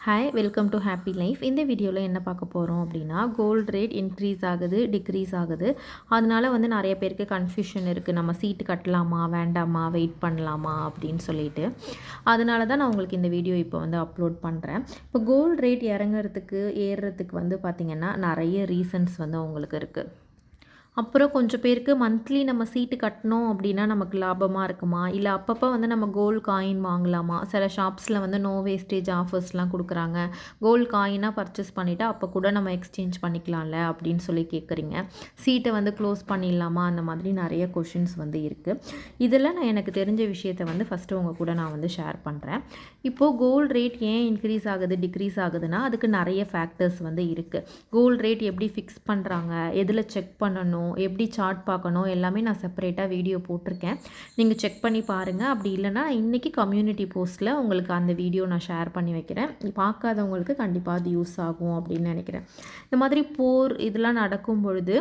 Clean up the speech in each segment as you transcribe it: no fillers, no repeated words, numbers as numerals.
Hi welcome to happy life. இந்த வீடியோவில் என்ன பார்க்க போகிறோம் அப்படின்னா, கோல்டு ரேட் இன்க்ரீஸ் ஆகுது, டிக்ரீஸ் ஆகுது. அதனால நிறைய பேருக்கு கன்ஃபியூஷன் இருக்குது. நம்ம சீட்டு கட்டலாமா வேண்டாமா, வெயிட் பண்ணலாமா அப்படின்னு சொல்லிட்டு. அதனால தான் நான் உங்களுக்கு இந்த வீடியோ இப்போ அப்லோட் பண்ணுறேன். இப்போ கோல்டு ரேட் இறங்குறதுக்கு ஏறுறதுக்கு பார்த்திங்கன்னா நிறைய ரீசன்ஸ் உங்களுக்கு இருக்குது. அப்புறம் கொஞ்சம் பேருக்கு மந்த்லி நம்ம சீட்டு கட்டணும் அப்படின்னா நமக்கு லாபமாக இருக்குமா, இல்லை அப்பப்போ நம்ம கோல்டு காயின் வாங்கலாமா? சில ஷாப்ஸில் நோ வேஸ்டேஜ் ஆஃபர்ஸ்லாம் கொடுக்குறாங்க. கோல்டு காயினாக பர்ச்சேஸ் பண்ணிவிட்டு அப்போ கூட நம்ம எக்ஸ்சேஞ்ச் பண்ணிக்கலாம்ல அப்படின்னு சொல்லி கேட்குறீங்க. சீட்டை க்ளோஸ் பண்ணிடலாமா? அந்த மாதிரி நிறைய கொஷின்ஸ் இருக்குது. இதெல்லாம் நான் எனக்கு தெரிஞ்ச விஷயத்தை ஃபஸ்ட்டு உங்கள் கூட நான் ஷேர் பண்ணுறேன். இப்போது கோல்டு ரேட் ஏன் இன்க்ரீஸ் ஆகுது, டிக்ரீஸ் ஆகுதுன்னா அதுக்கு நிறைய ஃபேக்டர்ஸ் இருக்குது. கோல்டு ரேட் எப்படி ஃபிக்ஸ் பண்ணுறாங்க, எதில் செக் பண்ணணும், எப்படி சார்ட் பார்க்கணும், எல்லாமே நான் செப்பரேட்டாக வீடியோ போட்டிருக்கேன். நீங்கள் செக் பண்ணி பாருங்கள். அப்படி இல்லைனா இன்றைக்கி கம்யூனிட்டி போஸ்ட்டில் உங்களுக்கு அந்த வீடியோ நான் ஷேர் பண்ணி வைக்கிறேன். பார்க்காதவங்களுக்கு கண்டிப்பாக அது யூஸ் ஆகும் அப்படின்னு நினைக்கிறேன். இந்த மாதிரி போர் இதெல்லாம் நடக்கும் பொழுது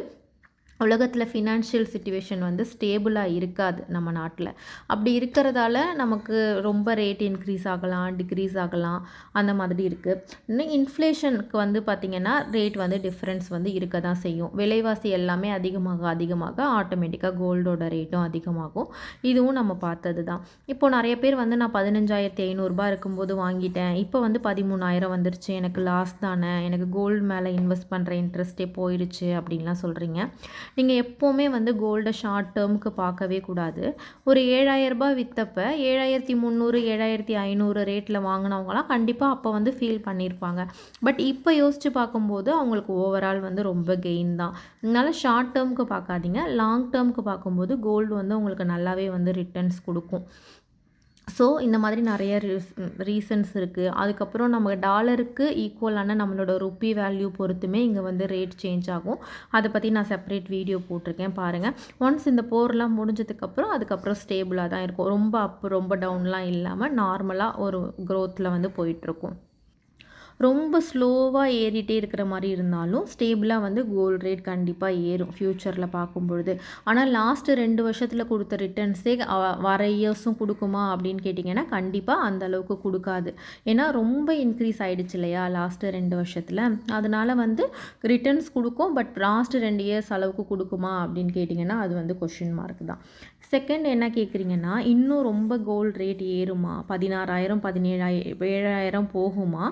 உலகத்தில் ஃபினான்ஷியல் சிச்சுவேஷன் ஸ்டேபிளாக இருக்காது நம்ம நாட்டில். அப்படி இருக்கிறதால நமக்கு ரொம்ப ரேட் இன்க்ரீஸ் ஆகலாம், டிக்ரீஸ் ஆகலாம், அந்த மாதிரி இருக்குது. இன்னும் இன்ஃப்ளேஷனுக்கு பார்த்திங்கன்னா ரேட் டிஃப்ரென்ஸ் இருக்க தான் செய்யும். விலைவாசி எல்லாமே அதிகமாக ஆட்டோமேட்டிக்காக கோல்டோட ரேட்டும் அதிகமாகும். இதுவும் நம்ம பார்த்தது தான். இப்போது நிறைய பேர் நான் 15,500 இருக்கும்போது வாங்கிட்டேன், இப்போ 13,000 வந்துருச்சு, எனக்கு லாஸ் தானே, எனக்கு கோல்டு மேலே இன்வெஸ்ட் பண்ணுற இன்ட்ரெஸ்ட்டே போயிடுச்சு அப்படின்லாம் சொல்கிறீங்க. நீங்கள் எப்போவுமே கோல்டை ஷார்ட் டேர்முக்கு பார்க்கவே கூடாது. ஒரு 7,000 விற்றப்ப 7,300 7,500 ரேட்டில் வாங்கினவங்களாம் கண்டிப்பாக அப்போ ஃபீல் பண்ணியிருப்பாங்க. பட் இப்போ யோசித்து பார்க்கும்போது அவங்களுக்கு ஓவரால் ரொம்ப கெயின் தான். அதனால் ஷார்ட் டேர்முக்கு பார்க்காதீங்க, லாங் டேர்முக்கு பார்க்கும்போது கோல்டு உங்களுக்கு நல்லாவே ரிட்டர்ன்ஸ் கொடுக்கும். ஸோ இந்த மாதிரி நிறைய ரீசன்ஸ் இருக்குது. அதுக்கப்புறம் நம்ம டாலருக்கு ஈக்குவலான நம்மளோட ருப்பி வேல்யூ பொறுத்துமே இங்கே ரேட் சேஞ்ச் ஆகும். அதை பற்றி நான் செப்பரேட் வீடியோ போட்டிருக்கேன், பாருங்கள். ஒன்ஸ் இந்த போர்லாம் முடிஞ்சதுக்கப்புறம் அதுக்கப்புறம் ஸ்டேபிளாக தான் இருக்கும். ரொம்ப அப் ரொம்ப டவுன்லாம் இல்லாமல் நார்மலாக ஒரு க்ரோத்தில் போயிட்டுருக்கும். ரொம்ப ஸ்லோவாக ஏறிட்டே இருக்கிற மாதிரி இருந்தாலும் ஸ்டேபிளாக கோல்டு ரேட் கண்டிப்பாக ஏறும் ஃப்யூச்சரில் பார்க்கும்பொழுது. ஆனால் லாஸ்ட்டு 2 வருஷத்தில் கொடுத்த ரிட்டர்ன்ஸே வர இயர்ஸும் கொடுக்குமா அப்படின்னு கேட்டிங்கன்னா கண்டிப்பாக அந்த அளவுக்கு கொடுக்காது. ஏன்னா ரொம்ப இன்க்ரீஸ் ஆகிடுச்சு இல்லையா லாஸ்ட்டு 2 வருஷத்தில். அதனால் ரிட்டர்ன்ஸ் கொடுக்கும், பட் லாஸ்ட்டு 2 இயர்ஸ் அளவுக்கு கொடுக்குமா அப்படின்னு கேட்டிங்கன்னா அது கொஷின் மார்க் தான். செகண்ட் என்ன கேட்குறீங்கன்னா, இன்னும் ரொம்ப கோல்டு ரேட் ஏறுமா, 16,000 17,000 7,000 போகுமா,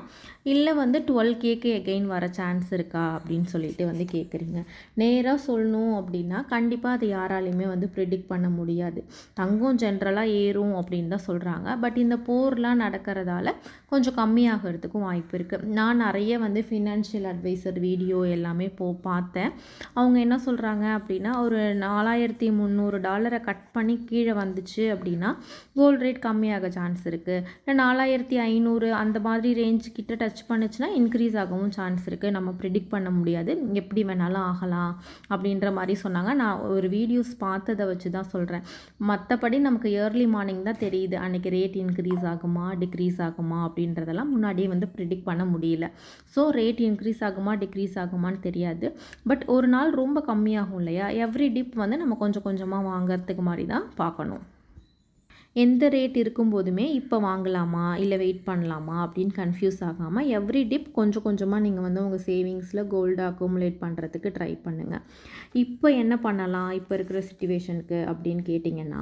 இல்லை 12Kக்கு எகெயின் வர சான்ஸ் இருக்கா அப்படின்னு சொல்லிட்டு கேட்குறீங்க. நேராக சொல்லணும் அப்படின்னா கண்டிப்பாக அது யாராலையுமே ப்ரிடிக்ட் பண்ண முடியாது. தங்கம் ஜென்ரலாக ஏறும் அப்படின்னு தான் சொல்கிறாங்க. பட் இந்த போர்லாம் நடக்கிறதால கொஞ்சம் கம்மியாகிறதுக்கும் வாய்ப்பு இருக்குது. நான் நிறைய ஃபினான்ஷியல் அட்வைசர் வீடியோ எல்லாமே பார்த்தேன். அவங்க என்ன சொல்கிறாங்க அப்படின்னா, ஒரு $4,300 கட் பண்ணி கீழே வந்துச்சு அப்படின்னா கோல்டு ரேட் கம்மியாக சான்ஸ் இருக்குது. இல்லை 4,500 அந்த மாதிரி ரேஞ்ச் கிட்ட டச் பண்ணுச்சுன்னா இன்க்ரீஸ் ஆகவும் சான்ஸ் இருக்குது. நம்ம ப்ரிடிக்ட் பண்ண முடியாது, எப்படி வேணாலும் ஆகலாம் அப்படின்ற மாதிரி சொன்னாங்க. நான் ஒரு வீடியோஸ் பார்த்ததை வச்சு தான் சொல்கிறேன். மற்றபடி நமக்கு ஏர்லி மார்னிங் தான் தெரியுது அன்றைக்கி ரேட் இன்க்ரீஸ் ஆகுமா டிக்ரீஸ் ஆகுமா அப்படின்றதெல்லாம் முன்னாடியே ப்ரிடிக்ட் பண்ண முடியல. ஸோ ரேட் இன்க்ரீஸ் ஆகுமா டிக்ரீஸ் ஆகுமான்னு தெரியாது. பட் ஒரு நாள் ரொம்ப கம்மியாகும் இல்லையா, எவ்ரி டிப் நம்ம கொஞ்சம் கொஞ்சமாக வாங்கிறதுக்கு மாதிரி தான் பார்க்கணும். எந்த ரேட் இருக்கும்போதுமே இப்போ வாங்கலாமா இல்லை வெயிட் பண்ணலாமா அப்படின்னு கன்ஃபியூஸ் ஆகாமல் எவ்ரி டிப் கொஞ்சம் கொஞ்சமாக நீங்கள் உங்கள் சேவிங்ஸில் கோல்டு அக்குமுலேட் பண்ணுறதுக்கு ட்ரை பண்ணுங்கள். இப்போ என்ன பண்ணலாம் இப்போ இருக்கிற சிச்சுவேஷனுக்கு அப்படின்னு கேட்டிங்கன்னா,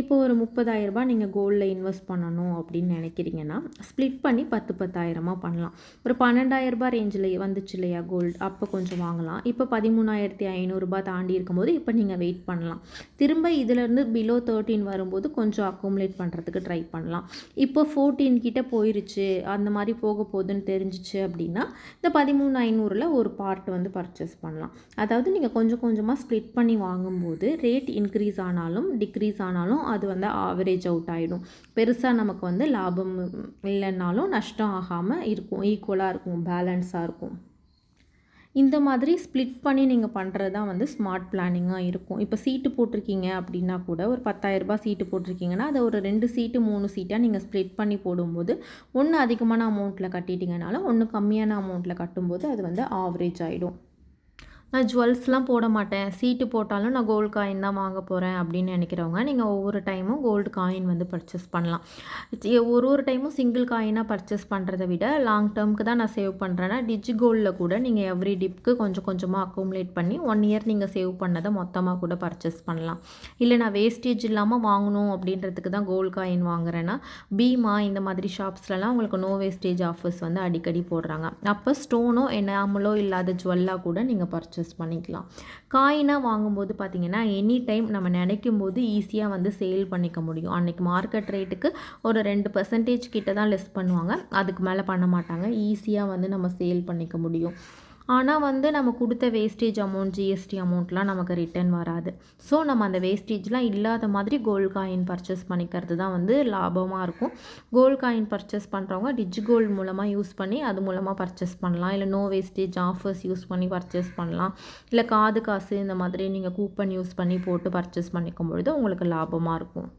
இப்போ ஒரு 30,000 நீங்கள் கோல்டில் இன்வெஸ்ட் பண்ணணும் அப்படின்னு நினைக்கிறீங்கன்னா ஸ்ப்ளிட் பண்ணி 10,000 பண்ணலாம். ஒரு 12,000 ரேஞ்சில் வந்துச்சு இல்லையா கோல்டு, அப்போ கொஞ்சம் வாங்கலாம். இப்போ 13,500 தாண்டி இருக்கும்போது இப்போ நீங்கள் வெயிட் பண்ணலாம். திரும்ப இதிலேருந்து பிலோ 13 வரும்போது கொஞ்சம் அக்குமுலேட் பண்ணுறதுக்கு ட்ரை பண்ணலாம். இப்போ 14 கிட்ட போயிருச்சு, அந்த மாதிரி போக போகுதுன்னு தெரிஞ்சிச்சு அப்படின்னா இந்த 13,500 ஒரு பார்ட் பர்ச்சேஸ் பண்ணலாம். அதாவது நீங்கள் கொஞ்சம் கொஞ்சமாக ஸ்ப்ளிட் பண்ணி வாங்கும்போது ரேட் இன்க்ரீஸ் ஆனாலும் டிக்ரீஸ் ஆனாலும் அது ஆவரேஜ் அவுட் ஆகிடும். பெருசாக நமக்கு லாபம் இல்லைன்னாலும் நஷ்டம் ஆகாமல் இருக்கும், ஈக்குவலாக இருக்கும், பேலன்ஸாக இருக்கும். இந்த மாதிரி ஸ்ப்ளிட் பண்ணி நீங்கள் பண்ணுறது தான் ஸ்மார்ட் பிளானிங்காக இருக்கும். இப்போ சீட்டு போட்டிருக்கீங்க அப்படின்னா கூட ஒரு 10,000 சீட்டு போட்டிருக்கீங்கன்னா அதை ஒரு 2 சீட்டு 3 சீட்டாக நீங்கள் ஸ்ப்ளிட் பண்ணி போடும்போது ஒன்று அதிகமான அமௌண்ட்டில் கட்டிட்டிங்கனாலும் ஒன்று கம்மியான அமௌண்ட்டில் கட்டும்போது அது ஆவரேஜ் ஆகிடும். நான் ஜுவல்ஸ்லாம் போட மாட்டேன், சீட்டு போட்டாலும் நான் கோல்டு காயின் தான் வாங்க போகிறேன் அப்படின்னு நினைக்கிறவங்க, நீங்கள் ஒவ்வொரு டைமும் கோல்டு காயின் வந்து பர்ச்சேஸ் பண்ணலாம். ஒரு டைமும் சிங்கிள் காயினாக பர்ச்சேஸ் பண்ணுறதை விட லாங் டேர்முக்கு தான் நான் சேவ் பண்ணுறேன்னா டிஜி கோல்டில் கூட நீங்கள் எவ்ரி டிப்க்கு கொஞ்சம் கொஞ்சமாக அக்குமுலேட் பண்ணி 1 இயர் நீங்கள் சேவ் பண்ணதை மொத்தமாக கூட பர்ச்சேஸ் பண்ணலாம். இல்லை நான் வேஸ்டேஜ் இல்லாமல் வாங்கணும் அப்படின்றதுக்கு தான் கோல்டு காயின் வாங்குறேன்னா பீமா இந்த மாதிரி ஷாப்ஸ்லலாம் உங்களுக்கு நோ வேஸ்டேஜ் ஆஃபர்ஸ் வந்து அடிக்கடி போடுறாங்க. அப்போ ஸ்டோனோ எனாமலோ இல்லாத ஜுவல்லாக கூட நீங்கள் பர்ச்சேஸ் பண்ணிக்கலாம். காயினாக வாங்கும்போது பார்த்தீங்கன்னா எனி டைம் நம்ம நினைக்கும் போது ஈஸியாக வந்து சேல் பண்ணிக்க முடியும். அன்றைக்கி மார்க்கெட் ரேட்டுக்கு ஒரு 2% கிட்ட தான் லெஸ் பண்ணுவாங்க, அதுக்கு மேலே பண்ண மாட்டாங்க. ஈஸியாக வந்து நம்ம சேல் பண்ணிக்க முடியும். ஆனால் வந்து நம்ம கொடுத்த வேஸ்டேஜ் அமௌண்ட் ஜிஎஸ்டி அமௌண்ட்லாம் நமக்கு ரிட்டர்ன் வராது. ஸோ நம்ம அந்த வேஸ்டேஜ்லாம் இல்லாத மாதிரி கோல்டு காயின் பர்ச்சேஸ் பண்ணிக்கிறது தான் வந்து லாபமாக இருக்கும். கோல்டு காயின் பர்ச்சேஸ் பண்ணுறவங்க டிஜி கோல்டு மூலமாக யூஸ் பண்ணி அது மூலமாக பர்ச்சேஸ் பண்ணலாம். இல்லை நோ வேஸ்டேஜ் ஆஃபர்ஸ் யூஸ் பண்ணி பர்ச்சேஸ் பண்ணலாம். இல்லை காது காசு இந்த மாதிரி நீங்கள் கூப்பன் யூஸ் பண்ணி போட்டு பர்ச்சேஸ் பண்ணிக்கும் பொழுது உங்களுக்கு லாபமாக இருக்கும்.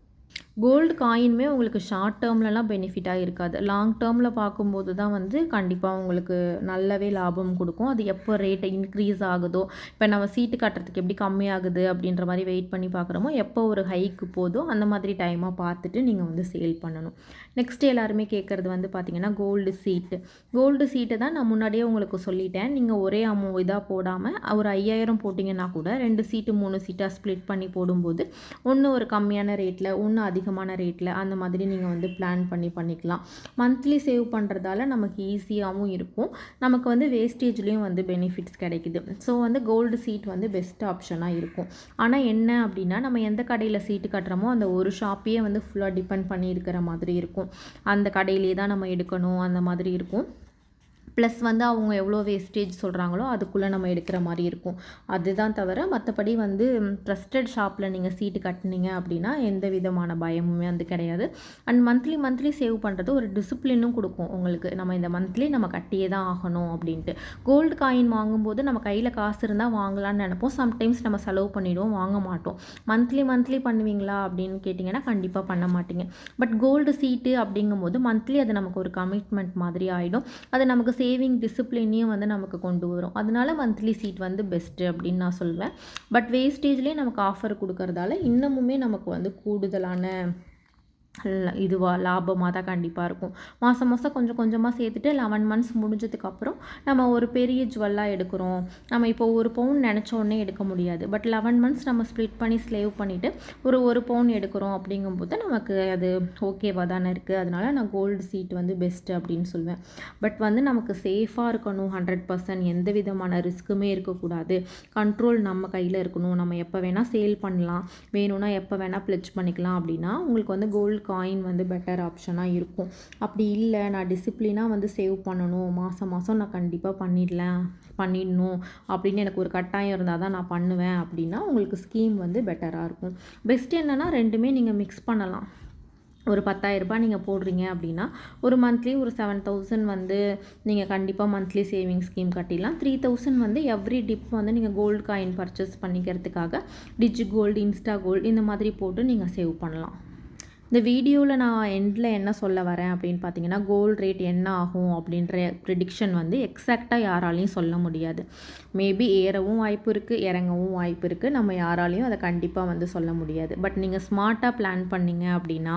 கோல்டு காயினுமே உங்களுக்கு ஷார்ட் டேர்ம்லலாம் பெனிஃபிட்டாக இருக்காது. லாங் டேர்மில் பார்க்கும்போது தான் வந்து கண்டிப்பாக உங்களுக்கு நல்லாவே லாபம் கொடுக்கும். அது எப்போ ரேட் இன்க்ரீஸ் ஆகுதோ, இப்போ நம்ம சீட்டு கட்டுறதுக்கு எப்படி கம்மியாகுது அப்படின்ற மாதிரி வெயிட் பண்ணி பார்க்குறோமோ, எப்போ ஒரு ஹைக்கு போதோ அந்த மாதிரி டைமாக பார்த்துட்டு நீங்கள் வந்து சேல் பண்ணணும். நெக்ஸ்ட் எல்லாருமே கேட்குறது வந்து பார்த்திங்கன்னா கோல்டு சீட்டு தான் நான் முன்னாடியே உங்களுக்கு சொல்லிட்டேன். நீங்கள் ஒரே இதாக போடாமல் ஒரு 5000 போட்டிங்கன்னா கூட 2 சீட்டு 3 சீட்டாக ஸ்ப்ளிட் பண்ணி போடும்போது ஒன்று ஒரு கம்மியான ரேட்டில் ஒன்று அதிகமான ரேட்டில் அந்த மாதிரி நீங்கள் வந்து பிளான் பண்ணிக்கலாம். மந்த்லி சேவ் பண்ணுறதால நமக்கு ஈஸியாகவும் இருக்கும், நமக்கு வந்து வேஸ்டேஜ்லேயும் வந்து பெனிஃபிட்ஸ் கிடைக்குது. ஸோ வந்து கோல்டு சீட் வந்து பெஸ்ட் ஆப்ஷனாக இருக்கும். ஆனால் என்ன அப்படின்னா நம்ம எந்த கடையில் சீட்டு கட்டுறோமோ அந்த ஒரு ஷாப்பையே வந்து ஃபுல்லாக டிபெண்ட் பண்ணி இருக்கிற மாதிரி இருக்கும். அந்த கடையிலே தான் நம்ம எடுக்கணும் அந்த மாதிரி இருக்கும். ப்ளஸ் வந்து அவங்க எவ்வளோ வேஸ்டேஜ் சொல்கிறாங்களோ அதுக்குள்ளே நம்ம எடுக்கிற மாதிரி இருக்கும். அதுதான் தவிர மற்றபடி வந்து ட்ரஸ்டட் ஷாப்பில் நீங்கள் சீட்டு கட்டினீங்க அப்படின்னா எந்த விதமான பயமுமே வந்து கிடையாது. அண்ட் மந்த்லி சேவ் பண்ணுறது ஒரு டிசிப்ளினும் கொடுக்கும் உங்களுக்கு. நம்ம இந்த மந்த்லி நம்ம கட்டியே தான் ஆகணும் அப்படின்ட்டு. கோல்டு காயின் வாங்கும்போது நம்ம கையில் காசு இருந்தால் வாங்கலான்னு நினைப்போம். சம்டைம்ஸ் நம்ம செலவு பண்ணிவிடுவோம், வாங்க மாட்டோம். மந்த்லி பண்ணுவீங்களா அப்படின்னு கேட்டிங்கன்னா கண்டிப்பாக பண்ண மாட்டீங்க. பட் கோல்டு சீட்டு அப்படிங்கும்போது மந்த்லி அது நமக்கு ஒரு கமிட்மெண்ட் மாதிரி ஆகிடும். அது நமக்கு சேவிங் டிசிப்ளினையும் வந்து நமக்கு கொண்டு வரும். அதனால மந்த்லி சீட் வந்து பெஸ்ட்டு அப்படின்னு நான் சொல்வேன். பட் வேஸ்டேஜ்லேயே நமக்கு ஆஃபர் கொடுக்கறதால இன்னமுமே நமக்கு வந்து கூடுதலான லாபமாக தான் கண்டிப்பாக இருக்கும். மாதம் கொஞ்சம் கொஞ்சமாக சேர்த்துட்டு 11 மந்த்ஸ் முடிஞ்சதுக்கப்புறம் நம்ம ஒரு பெரிய ஜுவல்லாக எடுக்கிறோம். நம்ம இப்போ ஒரு பவுன் நினச்ச உடனே எடுக்க முடியாது. பட் 11 மந்த்ஸ் நம்ம ஸ்ப்ளிட் பண்ணி சேவ் பண்ணிவிட்டு ஒரு பவுன் எடுக்கிறோம் அப்படிங்கும்போது நமக்கு அது ஓகேவாக தானே இருக்குது. அதனால நான் கோல்டு சீட் வந்து பெஸ்ட்டு அப்படின்னு சொல்வேன். பட் வந்து நமக்கு சேஃபாக இருக்கணும், 100% எந்த விதமான ரிஸ்க்குமே இருக்கக்கூடாது. கண்ட்ரோல் நம்ம கையில் இருக்கணும். நம்ம எப்போ வேணால் சேல் பண்ணலாம், வேணும்னா எப்போ வேணால் பிளெட்ஜ் பண்ணிக்கலாம். அப்படின்னா உங்களுக்கு வந்து கோல்டு காயின் வந்து பெட்டர் ஆப்ஷனாக இருக்கும். அப்படி இல்லை நான் டிசிப்ளினாக வந்து சேவ் பண்ணணும், மாதம் நான் கண்டிப்பாக பண்ணிடணும் அப்படின்னு எனக்கு ஒரு கட்டாயம் இருந்தால் தான் நான் பண்ணுவேன் அப்படின்னா உங்களுக்கு ஸ்கீம் வந்து பெட்டராக இருக்கும். பெஸ்ட் என்னென்னா ரெண்டுமே நீங்கள் மிக்ஸ் பண்ணலாம். ஒரு 10,000 ரூபாய் நீங்கள் போடுறீங்க அப்படின்னா ஒரு மந்த்லி ஒரு 7,000 வந்து நீங்கள் கண்டிப்பாக மந்த்லி சேவிங் ஸ்கீம் கட்டிடலாம். 3,000 வந்து எவ்ரி டிப் வந்து நீங்கள் கோல்டு காயின் பர்ச்சேஸ் பண்ணிக்கிறதுக்காக டிஜி கோல்டு, இன்ஸ்டா கோல்டு இந்த மாதிரி போட்டு நீங்கள் சேவ் பண்ணலாம். இந்த வீடியோவில் நான் எண்டில் என்ன சொல்ல வரேன் அப்படின்னு பார்த்தீங்கன்னா கோல்டு ரேட் என்ன ஆகும் அப்படின்ற ப்ரிடிக்ஷன் வந்து எக்ஸாக்டாக யாராலையும் சொல்ல முடியாது. மேபி ஏறவும் வாய்ப்பு இருக்குது, இறங்கவும் வாய்ப்பு இருக்குது. நம்ம யாராலையும் அதை கண்டிப்பாக வந்து சொல்ல முடியாது. பட் நீங்கள் ஸ்மார்ட்டாக பிளான் பண்ணிங்க அப்படின்னா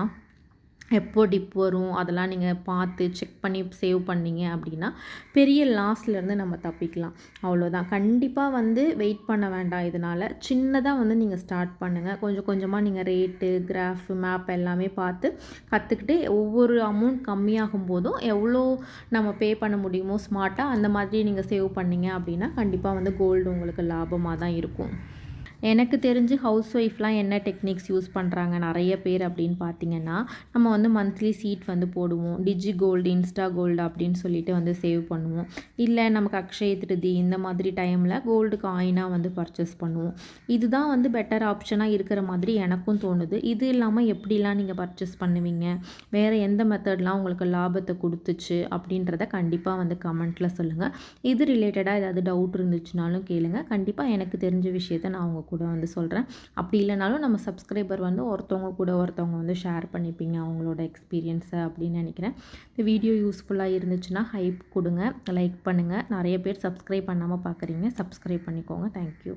எப்போ டிப் வரும் அதெல்லாம் நீங்கள் பார்த்து செக் பண்ணி சேவ் பண்ணிங்க அப்படின்னா பெரிய லாஸ்லேருந்து நம்ம தப்பிக்கலாம். அவ்வளோதான். கண்டிப்பாக வந்து வெயிட் பண்ண வேண்டாம். இதனால் சின்னதாக வந்து நீங்கள் ஸ்டார்ட் பண்ணுங்கள். கொஞ்சம் கொஞ்சமாக நீங்கள் ரேட்டு, கிராஃப், மேப் எல்லாமே பார்த்து கற்றுக்கிட்டு ஒவ்வொரு அமௌண்ட் கம்மியாகும் போதும் எவ்வளோ நம்ம பே பண்ண முடியுமோ ஸ்மார்ட்டாக அந்த மாதிரி நீங்கள் சேவ் பண்ணிங்க அப்படின்னா கண்டிப்பாக வந்து கோல்டு உங்களுக்கு லாபமாக தான் இருக்கும். எனக்கு தெரிஞ்சு ஹவுஸ் ஒய்ஃப்லாம் என்ன டெக்னிக்ஸ் யூஸ் பண்ணுறாங்க நிறைய பேர் அப்படின்னு பார்த்தீங்கன்னா நம்ம வந்து மந்த்லி சீட் வந்து போடுவோம். டிஜி கோல்டு, இன்ஸ்டா கோல்டு அப்படின்னு சொல்லிட்டு வந்து சேவ் பண்ணுவோம். இல்லை நமக்கு அக்ஷய திருதி இந்த மாதிரி டைமில் கோல்டு காயினாக வந்து பர்ச்சேஸ் பண்ணுவோம். இதுதான் வந்து பெட்டர் ஆப்ஷனாக இருக்கிற மாதிரி எனக்கும் தோணுது. இது இல்லாமல் எப்படிலாம் நீங்கள் பர்ச்சேஸ் பண்ணுவீங்க, வேறு எந்த மெத்தட்லாம் உங்களுக்கு லாபத்தை கொடுத்துச்சு அப்படின்றத கண்டிப்பாக வந்து கமெண்ட்டில் சொல்லுங்கள். இது ரிலேட்டடாக ஏதாவது டவுட் இருந்துச்சுனாலும் கேளுங்க. கண்டிப்பாக எனக்கு தெரிஞ்ச விஷயத்தை நான் உங்கள் கூட வந்து சொல்கிறேன். அப்படி இல்லைனாலும் நம்ம சப்ஸ்கிரைபர் வந்து ஒருத்தவங்க கூட ஒருத்தவங்க வந்து ஷேர் பண்ணிப்பீங்க அவங்களோட எக்ஸ்பீரியன்ஸை அப்படின்னு நினைக்கிறேன். இந்த வீடியோ யூஸ்ஃபுல்லாக இருந்துச்சுன்னா ஹைப் கொடுங்க, லைக் பண்ணுங்கள். நிறைய பேர் சப்ஸ்கிரைப் பண்ணாமல் பார்க்குறீங்க, சப்ஸ்கிரைப் பண்ணிக்கோங்க. தேங்க்யூ.